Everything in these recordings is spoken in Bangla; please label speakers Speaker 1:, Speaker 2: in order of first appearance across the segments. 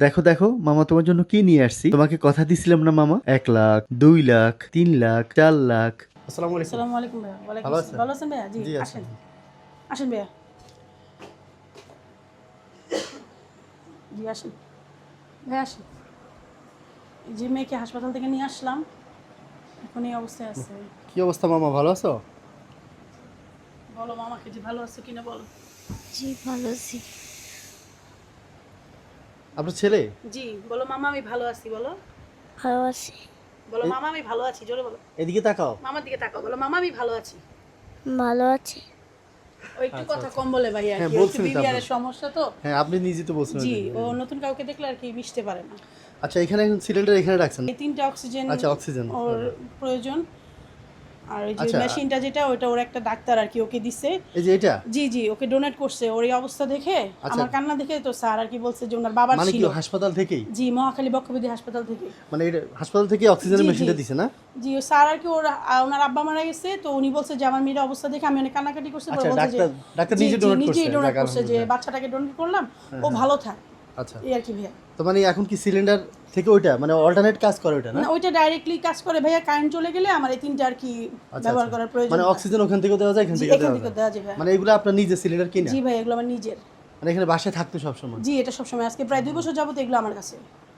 Speaker 1: দেখো দেখো মামা তোমার জন্য কি নিয়ে আসছি। তোমাকে কথা দিছিলাম না মামা, 1 লাখ, 2 লাখ, 3 লাখ, 4 লাখ।
Speaker 2: আসসালামু আলাইকুম।
Speaker 3: আসসালামু আলাইকুম ভাইয়া। ওয়ালাইকুম
Speaker 2: ভালো
Speaker 3: আসসালাম।
Speaker 2: আছেন?
Speaker 3: ভালো আছেন ভাইয়া? জি
Speaker 2: জি
Speaker 3: আসেন।
Speaker 2: আছেন।
Speaker 3: আসেন ভাইয়া। জি আসেন। ভাইয়া আসেন। এই যে মেয়েকে হাসপাতাল থেকে নিয়ে আসলাম। এখন এই অবস্থায় আছে।
Speaker 2: কি অবস্থা মামা, ভালো আছো?
Speaker 3: বলো মামাকে যে ভালো আছো কিনা বলো।
Speaker 4: জি ভালো আছি।
Speaker 2: আপনার ছেলে?
Speaker 3: জি বলো মামা আমি ভালো আছি বলো।
Speaker 4: ভালো আছি।
Speaker 3: বলো মামা আমি ভালো আছি, জোরে বলো।
Speaker 2: এদিকে তাকাও।
Speaker 3: মামার দিকে তাকাও, বলো মামা আমি ভালো আছি।
Speaker 4: ভালো আছি।
Speaker 3: ও একটু কথা কম বলে ভাইয়া,
Speaker 2: হ্যাঁ,
Speaker 3: কি একটু
Speaker 2: বলছিলেন তো
Speaker 3: বিবিআরের
Speaker 2: আপনি।
Speaker 3: সমস্যা তো।
Speaker 2: হ্যাঁ, আপনি নিজে তো বলছিলেন।
Speaker 3: জি
Speaker 2: যে-
Speaker 3: ও নতুন কাউকে দেখলে আর কি মিশতে পারে না।
Speaker 2: আচ্ছা, এখানে এখন সিলিন্ডার এখানে রাখছেন?
Speaker 3: এই 3টা অক্সিজেন
Speaker 2: আচ্ছা, অক্সিজেন।
Speaker 3: ওর প্রয়োজন। আর ওই যে
Speaker 2: আচ্ছা।
Speaker 3: মেশিনটা যেটা ওটা ওর একটা ডাক্তার আর কি ওকে দিছে।
Speaker 2: এই যে এটা
Speaker 3: জি জি ওকে ডোনেট করছে। ওর এই অবস্থা দেখে
Speaker 2: আচ্ছা।
Speaker 3: আমার কান্না দেখে তো স্যার আর কি বলছে যে ওনার বাবার
Speaker 2: মানে কি
Speaker 3: ছিল।
Speaker 2: হাসপাতাল থেকেই?
Speaker 3: জি মহাখালী বক্ষব্যাধি হাসপাতাল থেকে।
Speaker 2: মানে এটা হাসপাতাল থেকে অক্সিজেনের
Speaker 3: জি,
Speaker 2: মেশিনটা
Speaker 3: জি।
Speaker 2: দিছে না?
Speaker 3: জি ও স্যার আর কি ওনার আব্বা মারা গেছে তো উনি বলছে যে আমার মেয়ের অবস্থা দেখে আমি অনেক কান্নাকাটি করছি।
Speaker 2: আচ্ছা,
Speaker 3: বলছে যে
Speaker 2: ডাক্তার
Speaker 3: জি,
Speaker 2: নিজে
Speaker 3: জি,
Speaker 2: ডোনেট
Speaker 3: নিজেই
Speaker 2: করছে?
Speaker 3: ডোনেট
Speaker 2: যাক,
Speaker 3: করছে যে
Speaker 2: আলহামদুলিল্লাহ।
Speaker 3: বাচ্চাটাকে ডোনেট করলাম ও ভালো থাক
Speaker 2: আচ্ছা,
Speaker 3: এই আর কি ভাইয়া।
Speaker 2: তো মানে এখন কি সিলিন্ডার থেকে ওইটা মানে অল্টারনেট কাজ করে ওইটা না?
Speaker 3: না ওইটা ডাইরেক্টলি কাজ করে ভাইয়া, কারেন্ট চলে গেলে আমার এই 3টা আর কি
Speaker 2: আচ্ছা,
Speaker 3: ব্যবহার
Speaker 2: আচ্ছা।
Speaker 3: করার প্রয়োজন
Speaker 2: মানে
Speaker 3: হয়।
Speaker 2: অক্সিজেন ওখান থেকে দেওয়া যায়, এখান
Speaker 3: জি
Speaker 2: থেকে
Speaker 3: এখান
Speaker 2: দেওয়া
Speaker 3: থেকে
Speaker 2: যায়?
Speaker 3: দেওয়া যায় ভাইয়া।
Speaker 2: মানে এগুলো আপনার নিজের সিলিন্ডার কিনা?
Speaker 3: জি ভাই এগুলো আমার নিজের।
Speaker 2: মানে এখানে বাসায় থাকতো সবসময়?
Speaker 3: জি এটা সবসময় আজকে প্রায় 2 বছর যাবত এগুলো আমার কাছে।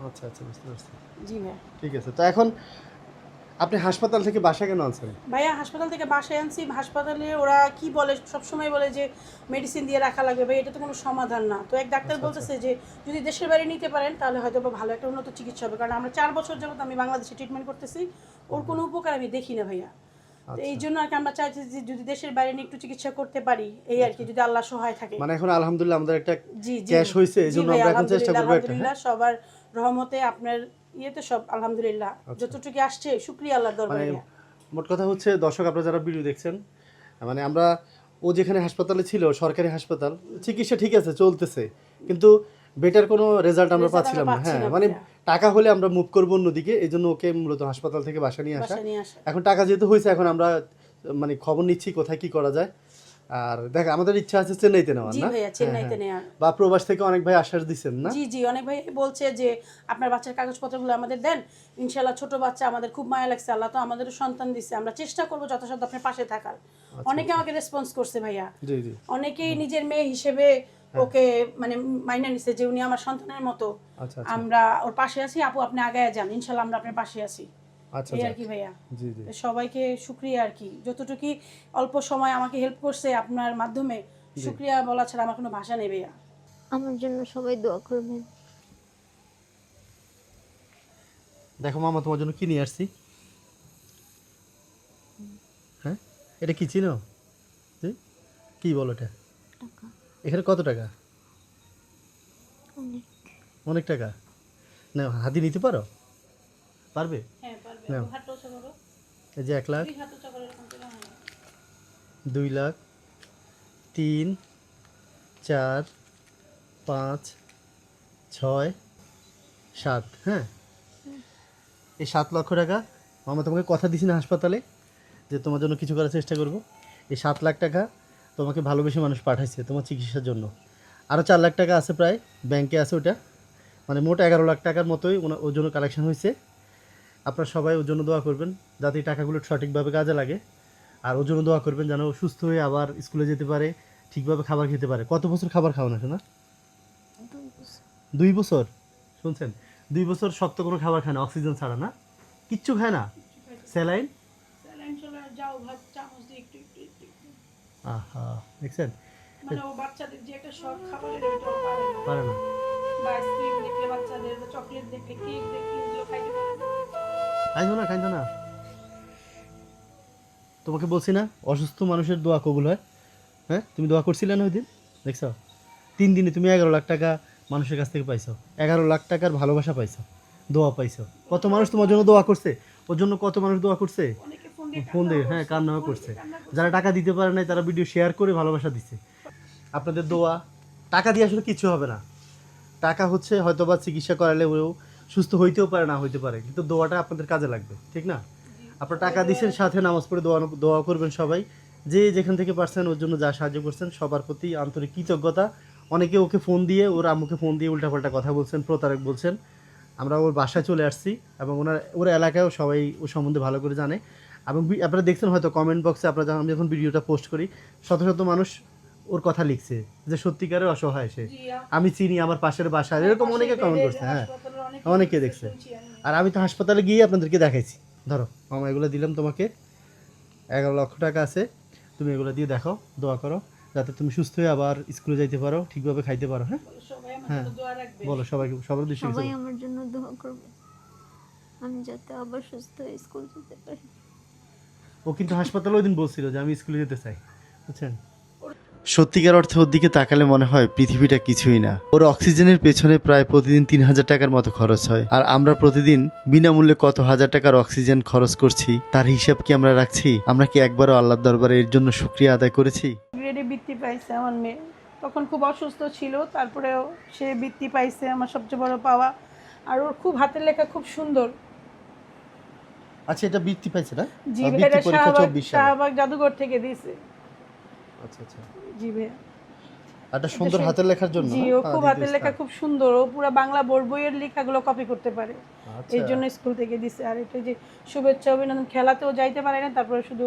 Speaker 2: আচ্ছা আচ্ছা, বুঝতে পারছি।
Speaker 3: জি ভাইয়া।
Speaker 2: ঠিক আছে, তো এখন আপনি হাসপাতাল থেকে বাসা কেন আনছেন?
Speaker 3: ভাইয়া হাসপাতাল থেকে বাসায় আনছি। হাসপাতালে ওরা কি বলে সবসময় বলে যে মেডিসিন দিয়ে রাখা লাগবে। ভাই এটা তো কোনো সমাধান না। তো এক ডাক্তার বলতেছে যে যদি দেশের বাইরে নিতে পারেন তাহলে হয়তো বা ভালো একটা উন্নত চিকিৎসা হবে, কারণ আমরা 4 বছর যাবত আমি বাংলাদেশে ট্রিটমেন্ট করতেছি, ওর কোনো উপকার আমি দেখি না ভাইয়া। তো এই জন্য আর কি আমরা চাইছি যে যদি দেশের বাইরে নিয়ে একটু চিকিৎসা করতে পারি এই আর কি, যদি আল্লাহ সহায় থাকে।
Speaker 2: মানে এখন আলহামদুলিল্লাহ আমাদের একটা
Speaker 3: জি জি
Speaker 2: ক্যাশ হয়েছে, এই
Speaker 3: জি
Speaker 2: জন্য
Speaker 3: ভাই,
Speaker 2: আমরা এখন চেষ্টা
Speaker 3: আলহামদুলিল্লাহ,
Speaker 2: করবো একটা।
Speaker 3: আলহামদুলিল্লাহ সবার রহমতে আপনার ইয়েতে সব আলহামদুলিল্লাহ যতটুকু আসছে শুকরিয়া আল্লাহর
Speaker 2: মানে
Speaker 3: দরবারে।
Speaker 2: মোট কথা হচ্ছে, দর্শক আপনারা যারা ভিডিও দেখছেন, মানে আমরা ও যেখানে হাসপাতালে ছিল, সরকারি হাসপাতাল, চিকিৎসা ঠিক আছে চলতেছে, কিন্তু বেটার কোনো রেজাল্ট আমরা
Speaker 3: Result
Speaker 2: পাচ্ছিলাম
Speaker 3: আমরা
Speaker 2: না।
Speaker 3: পাচ্ছি
Speaker 2: হ্যাঁ,
Speaker 3: না
Speaker 2: মানে
Speaker 3: ভাইয়া।
Speaker 2: টাকা হলে আমরা মুভ করবো অন্যদিকে, এই জন্য ওকে মূলত হাসপাতাল থেকে বাসা নিয়ে আসা।
Speaker 3: বাসায় নিয়ে আসা।
Speaker 2: এখন টাকা যেহেতু হয়েছে, এখন আমরা মানে খবর নিচ্ছি কোথায় কি করা যায়। আর দেখ, আমাদের ইচ্ছা আছে চেন্নাইতে নেওয়ার
Speaker 3: জি
Speaker 2: না?
Speaker 3: ভাইয়া চেন্নাইতে নেওয়ার।
Speaker 2: বা প্রবাস থেকে অনেক ভাই আশ্বাস দিচ্ছেন না?
Speaker 3: জি জি অনেক ভাই বলছে যে আপনার বাচ্চার কাগজপত্রগুলো আমাদের দেন, ইনশাল্লাহ ছোট বাচ্চা আমাদের খুব মায়া লাগছে, আল্লাহ তো আমাদেরও সন্তান দিচ্ছে, আমরা চেষ্টা করবো যথাসাধ্য আপনার পাশে থাকার। অনেকে আমাকে রেসপন্স করছে ভাইয়া।
Speaker 2: জি জি।
Speaker 3: অনেকেই নিজের মেয়ে হিসেবে ওকে মানে মাইনা নিছে যে উনি আমার সন্তানের মতো,
Speaker 2: আচ্ছা আচ্ছা
Speaker 3: আমরা ওর পাশে আছি, আপু আপনি আগায় যান, ইনশাল্লাহ আমরা আপনার পাশে আছি
Speaker 2: আচ্ছা
Speaker 3: এই আর
Speaker 2: আচ্ছা।
Speaker 3: কি ভাইয়া।
Speaker 2: জি জি।
Speaker 3: সবাইকে শুক্রিয়া আর কি, যতটুকু অল্প সময় আমাকে হেল্প করছে আপনার মাধ্যমে, শুক্রিয়া বলা ছাড়া আমার কোনো ভাষা নেই ভাইয়া।
Speaker 4: আমার জন্য সবাই দোয়া করবেন।
Speaker 2: দেখো মামা, তোমার জন্য কি নিয়ে আসছি। হ্যাঁ, এটা কি চিনো? জি? কি বলো এটা?
Speaker 4: টাকা
Speaker 2: এখানে কত টাকা?
Speaker 4: অনেক।
Speaker 2: অনেক টাকা। না, হাতি নিতে পারো? পারবে?
Speaker 3: হ্যাঁ পারবে।
Speaker 2: নাও।
Speaker 3: হাতটা উঁচা করো।
Speaker 2: এই যে 1 লাখ,
Speaker 3: দুই হাত উঁচা করে এরকম করে, হ্যাঁ।
Speaker 2: 2 লাখ, 3, 4, 5, 6, 7। হ্যাঁ, এই 7 লক্ষ টাকা মামা তোমাকে কথা দিছি না হাসপাতালে যে তোমার জন্য কিছু করার চেষ্টা করব। এই 7 লাখ টাকা তোমাকে ভালোবেসে মানুষ পাঠাইছে তোমার চিকিৎসার জন্য। আরও 4 লাখ টাকা আছে প্রায় ব্যাংকে আছে, ওটা মানে মোট 11 লাখ টাকার মতোই ওর জন্য কালেকশন হয়েছে। আপনারা সবাই ওর জন্য দোয়া করবেন যাতে এই টাকাগুলো সঠিকভাবে কাজে লাগে, আর ওর জন্য দোয়া করবেন যেন ও সুস্থ হয়ে আবার স্কুলে যেতে পারে, ঠিকভাবে খাবার খেতে পারে। কত বছর খাবার খাও না শোনা? 2 বছর। শুনছেন, 2 বছর শক্ত কোনো খাবার খায় না, অক্সিজেন ছাড়া না, কিচ্ছু খায় না। স্যালাইন
Speaker 3: স্যালাইন চলে যাও ভাত চামচ দিয়ে একটু একটু একটু একটু।
Speaker 2: আহা, দেখছেন,
Speaker 3: মানে ও বাচ্চাদের যে একটা শখ খাবারের ওইটাও পারে না।
Speaker 2: পারে না।
Speaker 3: বা আইসক্রিম দেখলে বাচ্চাদের, বা চকলেট দেখলে, কেক দেখলে এগুলো খাইতে পারে না।
Speaker 2: খাইতো না। তোমাকে বলছি না অসুস্থ মানুষের দোয়া কবুল হয়। হ্যাঁ, তুমি দোয়া করছিলে না ওই দিন, দেখছো? 3 দিনে তুমি 11 লাখ টাকা মানুষের কাছ থেকে পাইছো, 11 লাখ টাকার ভালোবাসা পাইছো, দোয়া পাইছো। কত মানুষ তোমার জন্য দোয়া করছে, ওর জন্য কত মানুষ দোয়া করছে,
Speaker 3: অনেকে ফোন দিয়ে
Speaker 2: ফোন দিয়ে, হ্যাঁ, কান্নাও করছে। যারা টাকা দিতে পারে নাই তারা ভিডিও শেয়ার করে ভালোবাসা দিচ্ছে। আপনাদের দোয়া, টাকা দিয়ে আসলে কিছু হবে না। টাকা হচ্ছে হয়তো বা চিকিৎসা করালে ও সুস্থ হইতেও পারে, না হইতে পারে, কিন্তু দোয়াটা আপনাদের কাজে লাগবে, ঠিক না? আপনার টাকা দিচ্ছেন, সাথে নামাজ পড়ে দোয়া করবেন সবাই। যে যেখান থেকে পারছেন ওর জন্য যা সাহায্য করছেন সবার প্রতি আন্তরিক কৃতজ্ঞতা অনেকে ওকে ফোন দিয়ে, ওর আম্মুকে ফোন দিয়ে উল্টাপাল্টা কথা বলছেন, প্রতারক বলছেন। আমরা ওর বাসায় চলে আসছি এবং ওর এলাকায়ও সবাই ও সম্বন্ধে ভালো করে জানে। এবং আপনারা দেখছেন হয়তো কমেন্ট বক্সে, আমি যখন ভিডিওটা পোস্ট করি, শত শত মানুষ ওর কথা লিখছে যে সত্যিকারের অসহায় সে, আমি চিনি, আমার পাশের বাসা, এরকম অনেকে কমেন্ট করছে। হ্যাঁ, অনেকে দেখছে। আর আমি তো হাসপাতালে গিয়ে আপনাদেরকে দেখাইছি। ধরো মামা, এগুলো দিলাম তোমাকে, 11 লক্ষ টাকা আছে, তুমি এগুলো দিয়ে দেখো, দোয়া করো যাতে তুমি সুস্থ হয়ে আবার স্কুলে যাইতে পারো, ঠিকভাবে খাইতে পারো। হ্যাঁ, হ্যাঁ, বলো সবাইকে, সবার উদ্দেশ্যে কিছু
Speaker 4: সবাই
Speaker 2: বলো।
Speaker 4: আমার জন্য দোয়া করবে, আমি যাতে আবার সুস্থ হয়ে স্কুল যেতে পারি।
Speaker 2: ও কিন্তু হাসপাতালে ওই দিন বলছিল যে আমি স্কুলে যেতে চাই, বুঝছেন?
Speaker 1: সত্যিকার অর্থে ওর দিকে তাকালে মনে হয় পৃথিবীটা কিছুই না। ওর অক্সিজেনের পেছনে প্রায় প্রতিদিন 3,000 টাকার মতো খরচ হয়, আর আমরা প্রতিদিন বিনামূল্যে কত হাজার টাকার অক্সিজেন খরচ করছি, তার হিসাব কি আমরা রাখছি? আমরা কি একবারও আল্লাহর দরবারে এর জন্য শুকরিয়া আদায় করেছি?
Speaker 3: গ্রেডে বৃত্তি পাইছে আমার মেয়ে, তখন খুব অসুস্থ ছিল, তারপরেও সে বৃত্তি পাইছে, আমার সবচেয়ে বড় পাওয়া। আর ওর খুব হাতের লেখা খুব সুন্দর।
Speaker 2: আচ্ছা, এটা বৃত্তি পাইছে না?
Speaker 3: জি,
Speaker 2: বৃত্তি
Speaker 3: এটা
Speaker 2: পরীক্ষা 24 সালে।
Speaker 3: শাহবাগ জাদুঘর থেকে দিয়েছে।
Speaker 2: আচ্ছা আচ্ছা,
Speaker 3: জি ভাইয়া।
Speaker 2: একটা সুন্দর হাতের লেখার জন্য
Speaker 3: জি,
Speaker 2: না?
Speaker 3: ও
Speaker 2: হ্যাঁ,
Speaker 3: খুব হাতের
Speaker 2: দ্বিতীয়
Speaker 3: লেখা
Speaker 2: স্থান।
Speaker 3: খুব সুন্দর, ও পুরো বাংলা বোর্ড বইয়ের লেখাগুলো কপি করতে পারে,
Speaker 2: আচ্ছা।
Speaker 3: এই জন্য স্কুল থেকে দিছে। আর এটা যে শুভেচ্ছা অভিনন্দন, খেলাতেও যাইতে পারে না, তারপরে শুধু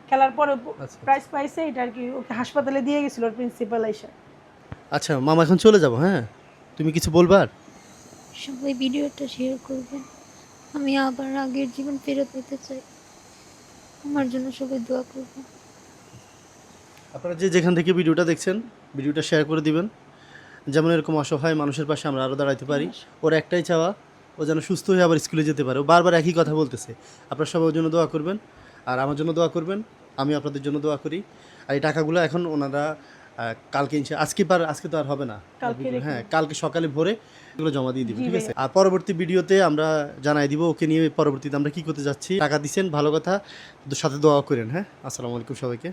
Speaker 3: খেলার পরে
Speaker 2: আচ্ছা।
Speaker 3: প্রাইজ পাইছে, এটা আর কি ওকে হাসপাতালে দিয়ে গেছিল ওর প্রিন্সিপাল আইসা।
Speaker 2: আচ্ছা মামা, এখন চলে যাব। হ্যাঁ, তুমি কিছু বলবার?
Speaker 4: সবাই ভিডিওটা শেয়ার করবেন, আমি আবার আগের জীবন ফেরত পেতে চাই, আমার জন্য সবাই দোয়া করবেন।
Speaker 2: আপনারা যে যেখান থেকে ভিডিওটা দেখছেন, ভিডিওটা শেয়ার করে দিবেন, যেমন এরকম অসহায় মানুষের পাশে আমরা আরও দাঁড়াইতে পারি। ওর একটাই চাওয়া, ও যেন সুস্থ হয়ে আবার স্কুলে যেতে পারে। ও বারবার একই কথা বলতেছে। আপনারা সবাই ওর জন্য দোয়া করবেন, আর আমার জন্য দোয়া করবেন, আমি আপনাদের জন্য দোয়া করি। আর এই টাকাগুলো এখন ওনারা কালকে আজকে তো আর হবে না, হ্যাঁ, কালকে সকালে ভোরে এগুলো জমা দিয়ে দিবেন, ঠিক আছে? আর পরবর্তী ভিডিওতে আমরা জানাই দিব ওকে নিয়ে পরবর্তীতে আমরা কি করতে যাচ্ছি। টাকা দিচ্ছেন, ভালো কথা, সাথে দোয়া করেন। হ্যাঁ, আসসালামু আলাইকুম সবাইকে।